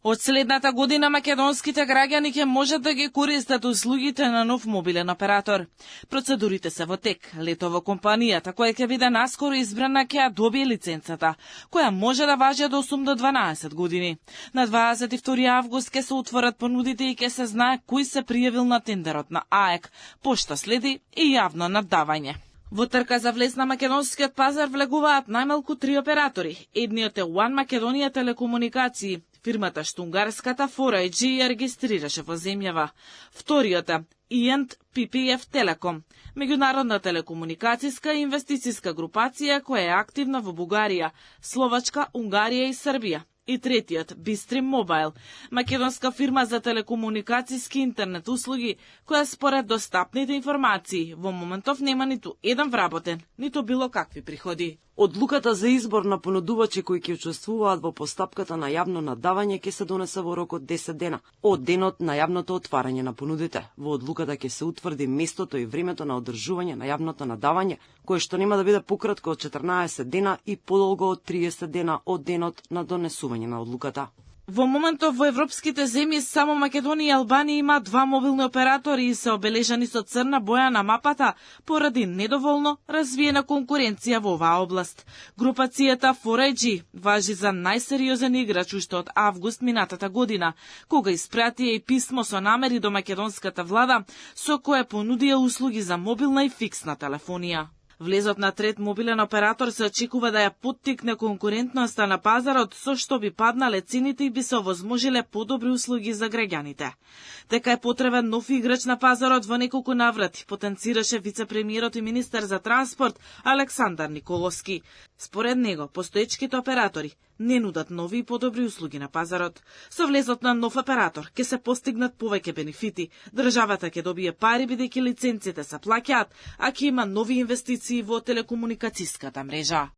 Од следната година македонските граѓани ќе можат да ги користат услугите на нов мобилен оператор. Процедурите се во тек. Летово компанијата која ќе биде наскоро избрана ќе ја добие лиценцата, која може да важи од 8 до 12 години. На 22 август ќе се отворат понудите и ќе се знае кој се пријавил на тендерот на АЕК. Пошта следи и јавно наддавање. Во трка за влез на македонскиот пазар влегуваат најмалку 3 оператори. Едниот е One Македонија телекомуникации. Фирмата штунгарската 4G ја регистрираше во земјава. Вториот е INT PPF Telecom, меѓународна телекомуникацијска и инвестицијска групација која е активна во Бугарија, Словачка, Унгарија и Србија. И третиот, Bistream Mobile, македонска фирма за телекомуникацијски интернет услуги, која според достапните информации во моментов нема ниту еден вработен, ниту било какви приходи. Одлуката за избор на понудувачи кои ќе учествуваат во постапката на јавно наддавање ќе се донесе во рок од 10 дена, од денот на јавното отварање на понудите. Во одлуката ќе се утврди местото и времето на одржување на јавното наддавање, кое што нема да биде пократко од 14 дена и подолго од 30 дена од денот на донесување на одлуката. Во моментов во европските земји само Македонија и Албанија има 2 мобилни оператори и се обележани со црна боја на мапата поради недоволно развиена конкуренција во оваа област. Групацијата 4G важи за најсериозен играч уште од август минатата година, кога испратија и писмо со намери до македонската влада со кое понудија услуги за мобилна и фиксна телефонија. Влезот на трет мобилен оператор се очекува да ја поттикне конкурентноста на пазарот, со што би паднале цените и би се овозможиле подобри услуги за граѓаните. Дека е потребен нов играч на пазарот во неколку наврати, потенцираше вице-премиерот и министер за транспорт Александар Николовски. Според него, постоечките оператори не нудат нови и подобри услуги на пазарот. Со влезот на нов оператор ќе се постигнат повеќе бенефити. Државата ќе добие пари бидејќи лиценците се плаќаат, а ќе има нови инвестиции во телекомуникацијската мрежа.